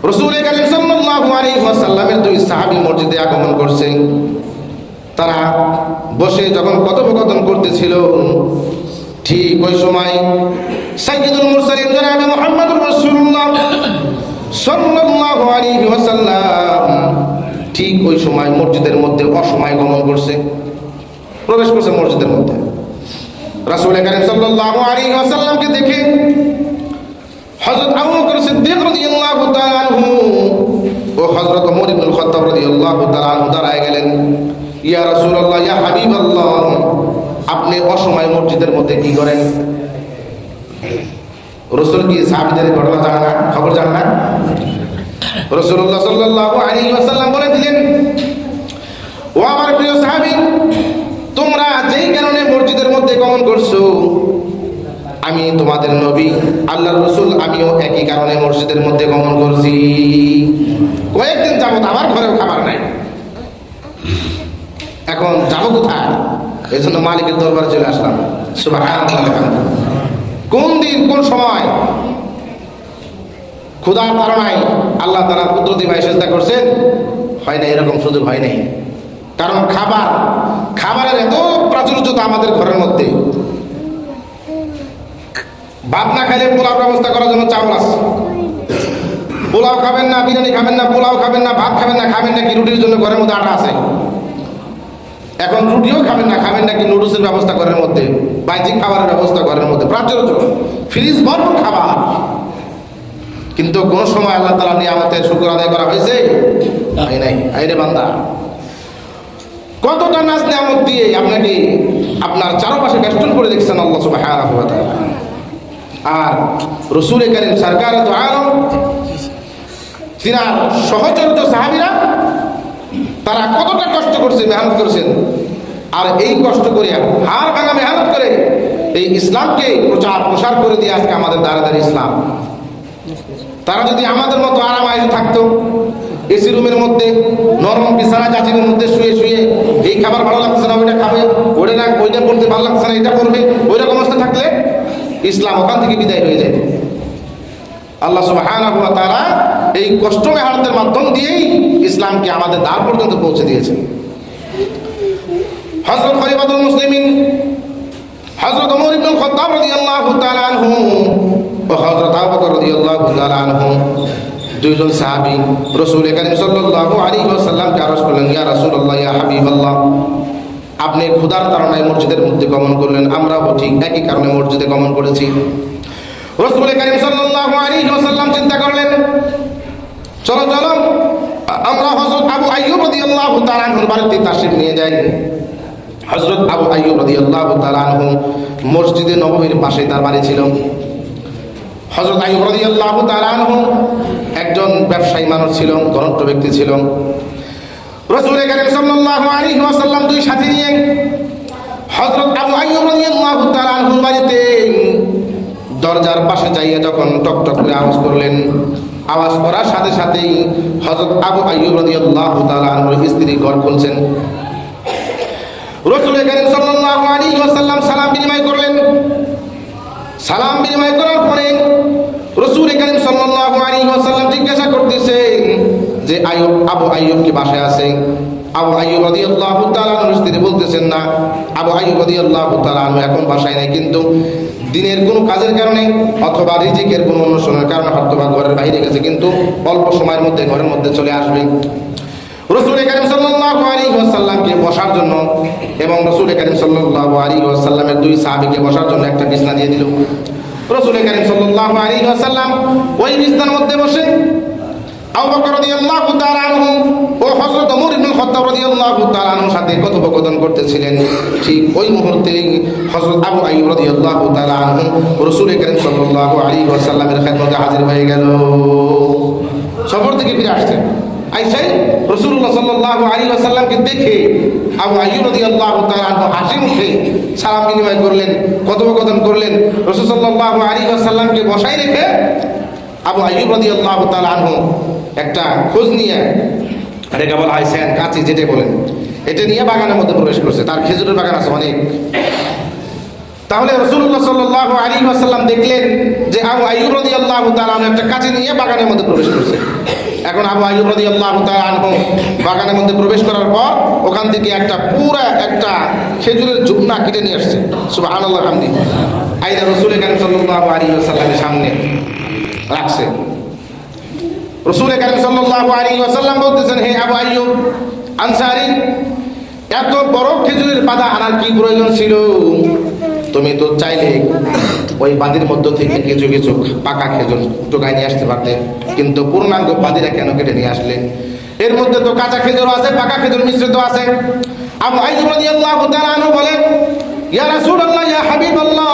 রাসূল কারীম সাল্লাল্লাহু আলাইহি ওয়াসাল্লামের দুই সাহাবী মসজিদে আগমন করছে। তারা বসে যখন কথোপকথন করতেছিল, ঠিক ওই সময় সাইয়্যিদুল মুরসালিন জনাবে মুহাম্মদুর রাসূলুল্লাহ সাল্লাল্লাহু আলাইহি ওয়াসাল্লাম ঠিক ওই সময় মসজিদের মধ্যে অসময়ে গমন করছে, প্রবেশ করছে মসজিদের মধ্যে। রাসূল কারীম সাল্লাল্লাহু আলাইহি ওয়াসাল্লামকে দেখে হযরত আবু বকর সিদ্দিক রাদিয়াল্লাহু তাআলা আনহু ও হযরত ওমর ইবনে খাত্তাব রাদিয়াল্লাহু তাআলা আনহু দাঁড়ায় গেলেন। ইয়া রাসূলুল্লাহ, ইয়া হাবিবাল্লাহ, আপনি অসময়ে মসজিদের মধ্যে কি করেন? রাসূল কি সাহাবীদের ঘটনা জানে না, খবর জানে না? রাসূলুল্লাহ সাল্লাল্লাহু আলাইহি ওয়াসাল্লাম বলে দিলেন, ও আমার প্রিয় সাহাবী, তোমরা যেই কারণে মসজিদের মধ্যে গমন করছো, আমি তোমাদের নবী আল্লাহর রাসূল আমিও একই কারণে মসজিদের মধ্যে গমন করছি। কয়েকদিন যাবত আমার ঘরেও খাবার নাই, এখন যাবো কোথায়? এই জন্য মালিকের দরবারে চলে আসলাম। সুবহানাল্লাহ। কোন দিন কোন সময় ক্ষুধার তাড়নায় আল্লাহ তাআলা কুদরতি ভাই সেজদা করছেন? হয় না, এরকম সুযোগ হয় নাই। কারণ খাবারের এত প্রাচুর্যতা আমাদের ঘরের মধ্যে। ভাত না খাইলে পোলাও ব্যবস্থা করার জন্য চাউল আছে। পোলাও খাবেন না, বিরিয়ানি খাবেন না, পোলাও খাবেন না, ভাত খাবেন না, খাবেন নাকি রুটির জন্য ঘরের মধ্যে আটা আছে। এখন রুটিও খাবেন না, খাবেন নাকি নুডলসের ব্যবস্থা ঘরের মধ্যে, বাইজিক খাবারের ব্যবস্থা ঘরের মধ্যে, প্রাচুর্য, ফ্রিজ ভরপুর খাবার। কিন্তু কোন সময় আল্লাহ তাআলা নিয়ামতের শুকর আদায় করা হয়েছে? নাই। আইরে বান্দা, কতটা নাজ নিয়ামত দিয়ে আপনাকে আপনার চারপাশে বেষ্টন করে দেখছেন আল্লাহ সুবহানাহু ওয়া তাআলা। আর রাসূল কারীম সরকার তো আলম তিনার সহচরিত সাহাবীরা তারা কতটা কষ্ট করছে, মেহনত করেছেন। আর এই কষ্ট করে হাড় ভাঙা মেহনত করে এই ইসলামকে প্রসার করে দিয়ে আজকে আমাদের দাঁড়াদাঁড়ি ইসলাম। তারা যদি আমাদের মতো আরাম আয়েশে থাকতো, এসি রুমের মধ্যে নরম বিছানা চাচির মধ্যে শুয়ে শুয়ে এই খাবার ভালো লাগছে না ওইটা খাবে, ওইটা পড়তে ভালো লাগছে না এটা করবে, ওইরকম অবস্থা থাকলে ইসলাম ওখান থেকে বিদায় হয়ে যায়। আল্লাহ সুবহানাহু ওয়া তাআলা এই কষ্ট মেহনতের মাধ্যম দিয়েই ইসলামকে আমাদের দ্বার পর্যন্ত পৌঁছে দিয়েছেন। হযরত খলিফাতুল মুসলিমিন হযরত ওমর ইবনে খাত্তাব রাদিয়াল্লাহু তাআলা আনহু ও হযরত আবু বকর রাদিয়াল্লাহু তাআলা আনহু দুইজন সাহাবী রাসূল কারীম সাল্লাল্লাহু আলাইহি ওয়াসাল্লামকে আরজ করলেন, ইয়া রাসূলুল্লাহ, ইয়া হাবিবাল্লাহ, আপনি ক্ষুধার তাড়নায় মসজিদের মধ্যে গমন করলেন, আমরাও ঠিক একই কারণে মসজিদে গমন করেছি। রাসূল কারীম সাল্লাল্লাহু আলাইহি ওয়াসাল্লাম চিন্তা করলেন, চলো আমরা হযরত আবু আইয়ুব রাদিয়াল্লাহু তাআলা আনহুর বাড়িতে তাশরীফ নিয়ে যাই। হযরত আবু আইয়ুব রাদিয়াল্লাহু তাআলা আনহু মসজিদে নববীর পাশে তার বাড়ি ছিল। হযরত আইয়ুব রাদিয়াল্লাহু তাআলা আনহু একজন ব্যবসায়ী মানুষ ছিল, ধনট্ট ব্যক্তি ছিল। রাসূল কারীম সাল্লাল্লাহু আলাইহি ওয়াসাল্লাম দুই সাথী নিয়ে হযরত আবু আইয়ুব রাদিয়াল্লাহু তাআলা আনহুর বাড়িতে দরজার পাশে যাইয়া যখন টকটক করে আওয়াজ করলেন, আওয়াজ করার সাথে সাথেই হযরত আবু আইয়ুব রাদিয়াল্লাহু তাআলা আনহুর স্ত্রী ঘর খুলছেন। রাসূল কারীম সাল্লাল্লাহু আলাইহি ওয়াসাল্লাম সালাম বিনিময় করলেন। সালাম বিনিময় করার পরে রাসূল কারীম সাল্লাল্লাহু আলাইহি ওয়াসাল্লাম জিজ্ঞাসা করতেছেন যে আবু আইয়ুব কি বাসায় আছে? আবু আইয়ুব রাদিয়াল্লাহু তাআলা আনহুর স্ত্রী বলতেছেন, না, আবু আইয়ুব রাদিয়াল্লাহু তাআলা আনহু এখন বাসায় নাই, কিন্তু দিনের কোনো কাজের কারণে অথবা রিজিকের কোনো অনুষ্ঠানের কারণে হয়তোবা ঘরের বাইরে গেছে, কিন্তু অল্প সময়ের মধ্যে ঘরের মধ্যে চলে আসবে। রাসূল কারীম সাল্লাল্লাহু আলাইহি ওয়াসাল্লামকে বসার জন্য এবং রাসূল কারীম সাল্লাল্লাহু আলাইহি ওয়াসাল্লামের দুই সাহাবীকে বসার জন্য একটা বিছানা দিয়ে দিল। রাসূল কারীম সাল্লাল্লাহু আলাইহি ওয়াসাল্লাম ওই বিছানার মধ্যে বসে আবু বকর রাদিয়াল্লাহু তাআলা আনহু ও হযরত ওমর ইবনে খাত্তাব রাদিয়াল্লাহু তাআলা আনহুর সাথে কথোপকথন করতেছিলেন। ঠিক ওই মুহূর্তেই হযরত আবু আইয়ুব রাদিয়াল্লাহু তাআলা আনহু রাসূল কারীম সাল্লাল্লাহু আলাইহি ওয়াসাল্লামের খেদমতে হাজির হয়ে গেল। সফর থেকে ফিরে আসছেন, আইসাই রাসূলুল্লাহ সাল্লাল্লাহু আলাইহি ওয়াসাল্লামকে দেখে আবু আইয়ুব রাদিয়াল্লাহু তাআলা আনহু হাসি মুখে সালাম বিনিময় করলেন, কথোপকথন করলেন। রাসূল সাল্লাল্লাহু আলাইহি ওয়াসাল্লামকে বসাই রেখে আবু আইয়ুব রাদিয়াল্লাহু তাআলা আনহু একটা খোঁজ নিয়ে রেখা বলা হয় স্যান কাঁচি যেটা বলেন, এটা নিয়ে বাগানের মধ্যে প্রবেশ করছে। তার খেজুরের বাগান আছে অনেক। তাহলে রাসূলুল্লাহ সাল্লাল্লাহু আলাইহি ওয়াসাল্লাম দেখলেন যে আবু আইয়ুব রাদিয়াল্লাহু তাআলা একটা কাঁচি নিয়ে বাগানের মধ্যে প্রবেশ করছে। এখন আবু আইয়ুব রাদিয়াল্লাহু তাআলা আনহু বাগানের মধ্যে প্রবেশ করার পর ওখান থেকে পুরা একটা খেজুরের ঝুপনা কেটে নিয়ে আসছে। সুবহানাল্লাহ হামদি আইনা রাসূল কারীম সাল্লাল্লাহু আলাইহি ওয়াসাল্লামের সামনে রাখছে। রাসূল কারীম সাল্লাল্লাহু আলাইহি ওয়াসাল্লাম বলতেছেন, হে আবু আইয়ুব আনসারী, এত বড় খেজুরের পাতা আনার কি প্রয়োজন ছিল? তুমি তো চাইলে ওই বাদির মধ্য থেকে কিছু কিছু পাকা খেজুর টোকায় নিয়ে আসতে পারতে, কিন্তু পূর্ণাঙ্গ বাদিরা কেন কেটে নিয়ে আসলে? এর মধ্যে তো কাঁচা খেজুর আছে, পাকা খেজুর মিশ্রিত আছে। আবু আইয়ুব রাদিয়াল্লাহু তাআলা আনহু বলেন, ইয়া রাসূলুল্লাহ, ইয়া হাবিবাল্লাহ,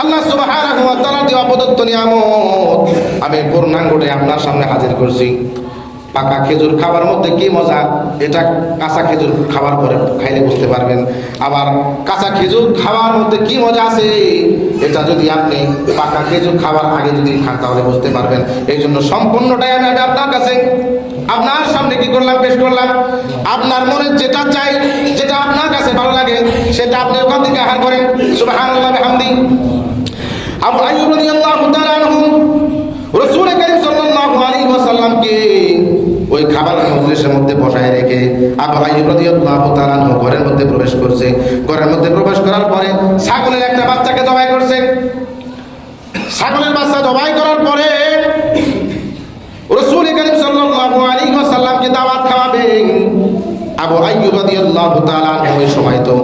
আল্লাহ সুবহানাহু ওয়া তাআলা দেওয়া প্রদত্ত নিয়ামত আমি পূর্ণাঙ্গটাই আপনার সামনে হাজির করছি। পাকা খেজুর খাবার মধ্যে কি মজা, এটা কাঁচা খেজুর খাবার পরে খাইলে বুঝতে পারবেন। আবার কাঁচা খেজুর খাওয়ার মধ্যে কি মজা আছে, এটা যদি আপনি পাকা খেজুর খাবার আগে যদি খান তাহলে বুঝতে পারবেন। এই জন্য সম্পূর্ণটাই আমি আপনার কাছে আপনার সামনে কি করলাম, পেশ করলাম। আপনার মনে যেটা চাই, যেটা আপনার কাছে ভালো লাগে, সেটা আপনি ওখান থেকে আহার করেন। সুবহানাল্লাহ বিহামদি। আবু আইয়ুব রাদিয়াল্লাহু তাআলা আনহু রাসূল কারীম সাল্লাল্লাহু আলাইহি ওয়াসাল্লামকে ওই খাবার মজলিসের মধ্যে বসায় রেখে আবু আইয়ুব রাদিয়াল্লাহু তাআলা আনহু ঘরের মধ্যে প্রবেশ করছে। ঘরের মধ্যে প্রবেশ করার পরে ছাগলের একটা বাচ্চাকে জবাই করছে। ছাগলের বাচ্চা জবাই করার পরে রাসূল কারীম সাল্লাল্লাহু আলাইহি ওয়াসাল্লামকে দাওয়াত খাওয়াবেন। আবু আইয়ুব রাদিয়াল্লাহু তাআলা আনহু ওই সময় তো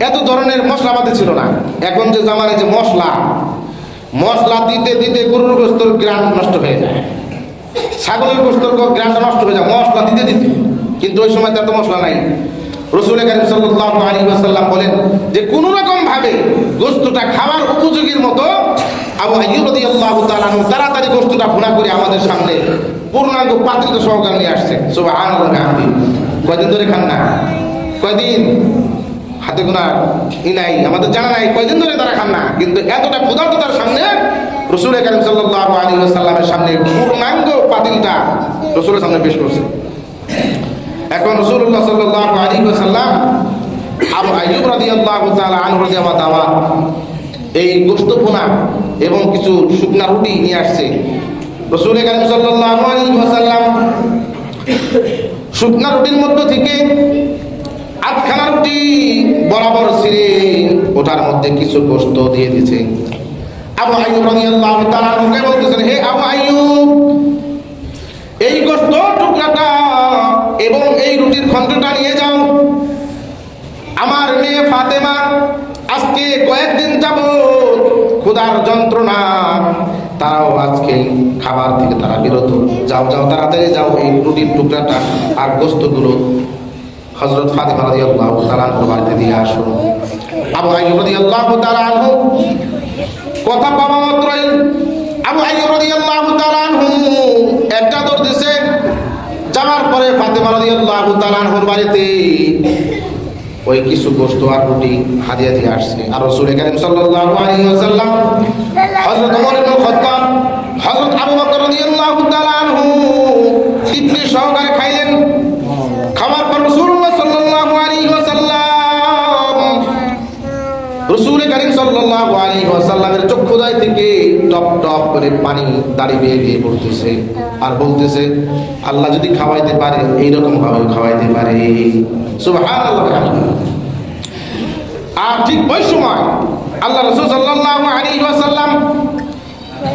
এত ধরনের মশলাপাতি ছিল না। এখন যে জামানায় যে মশলা দিতে দিতে গরুর গোশতের গ্রান নষ্ট হয়ে যায়, ছাগলের গোশতের গ্রানটা নষ্ট হয়ে যায় মশলা দিতে দিতে। কিন্তু ওই সময় এত মশলা নাই। রাসূল কারীম সাল্লাল্লাহু আলাইহি ওয়াসাল্লাম বলেন যে কোনো রকম ভাবে গোশতটা খাবার উপযোগীর মতো আবু আইয়ুব রাদিয়াল্লাহু তাআলা তাড়াতাড়ি গোশতটা ভুনা করে আমাদের সামনে পূর্ণাঙ্গ পাত্রিত সহকারে নিয়ে আসছে। সুবহানাল্লাহ বিহামদি। কয়দিন ধরে খান না? কয়দিন? হাতে গোনা নাই, আমাদের জানা নাই কয়দিন ধরে তারা খান না, কিন্তু এতটা ক্ষুধার্ততার সামনে রাসূল কারীম সাল্লাল্লাহু আলাইহি ওয়াসাল্লামের সামনে পূর্ণাঙ্গ পাতিলটা রাসূলের সামনে পেশ করছে। এখন রাসূলুল্লাহ সাল্লাল্লাহু আলাইহি ওয়াসাল্লাম আবু আইয়ুব রাদিয়াল্লাহু তাআলা আনহু দেওয়া দাওয়াত এই গোশত ভুনা এবং কিছু শুকনা রুটি নিয়ে আসছে। রাসূল কারীম সাল্লাল্লাহু আলাইহি ওয়াসাল্লাম শুকনা রুটির মধ্য থেকে আটখানা রুটি বরাবর ছিঁড়ে ওটার মধ্যে কিছু গোশত দিয়ে দিয়েছে। আবু আইয়ুব রাদিয়াল্লাহু তাআলা আনহুকে বলতেছেন, হে আবু আইয়ুব, এই গোশত টুকরাটা এবং এই রুটির খণ্ডটা নিয়ে যাও। আমার মেয়ে ফাতেমা আজকে কয়েকদিন যাবত ক্ষুধার যন্ত্রণা, তারাও আজকে খাবার থেকে তারা বিরত। যাও যাও, তাড়াতাড়ি যাও, এই রুটির টুকরাটা আর গোশতগুলো হযরত ফাতেমা রাদিয়াল্লাহু তাআলা আনহার বাড়িতে দিয়ে আসো। আবু আইয়ুব রাদিয়াল্লাহু তাআলা আনহু কথা পাওয়া মাত্রই আবু আইয়ুব রাদিয়াল্লাহু তাআলা আনহু একটা দৌড় দিছে। যাওয়ার পরে ফাতেমা রাদিয়াল্লাহু তাআলা আনহার বাড়িতে ওই কিছু গোশত আর রুটি হাদিয়া দিয়ে আসছে। আর রাসূল কারীম সাল্লাল্লাহু আলাইহি ওয়াসাল্লাম হযরত ওমর ইবনে খাত্তাব, হযরত আবু বকর রাদিয়াল্লাহু তাআলা আনহু তৃপ্তি সহকারে খাইলেন। খাবার পর রাসূলুল্লাহ সাল্লাল্লাহু আলাইহি ওয়াসাল্লাম রাসূল কারীম সাল্লাল্লাহু আলাইহি ওয়াসাল্লামের চক্ষুদ্বয় থেকে টপ টপ করে পানি দাঁড়িয়ে বেরিয়ে পড়তেছে আর বলতেছে, আল্লাহ যদি খাওয়াইতে পারে এইরকম ভাবে খাওয়াইতে পারে। সুবহানাল্লাহ। আর ঠিক ওই সময় আল্লাহ রাসূল সাল্লাল্লাহু আলাইহি ওয়াসাল্লাম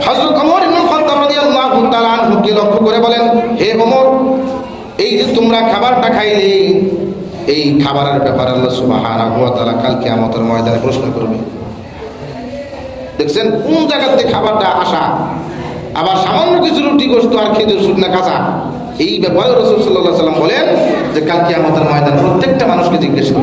হযরত ওমর ইবনে খাত্তাব রাদিয়াল্লাহু তাআলা আনহুকে লক্ষ্য করে বলেন, হে ওমর, এই যে তোমরা খাবারটা খাইলে, এই খাবারের ব্যাপারে আল্লাহ সুবহানাহু ওয়া তাআলা কাল কিয়ামতের ময়দানে প্রশ্ন করবে। দেখছেন কোন জায়গা থেকে খাবারটা আসা, আবার সামান্য কিছু রুটি গোশত আর খেজুর শুকনা কাঁচা, এই ব্যাপারে রাসূল সাল্লাল্লাহু আলাইহি ওয়াসাল্লাম বলেন যে কাল কিয়ামতের ময়দানে প্রত্যেকটা মানুষকে জিজ্ঞেস করবে।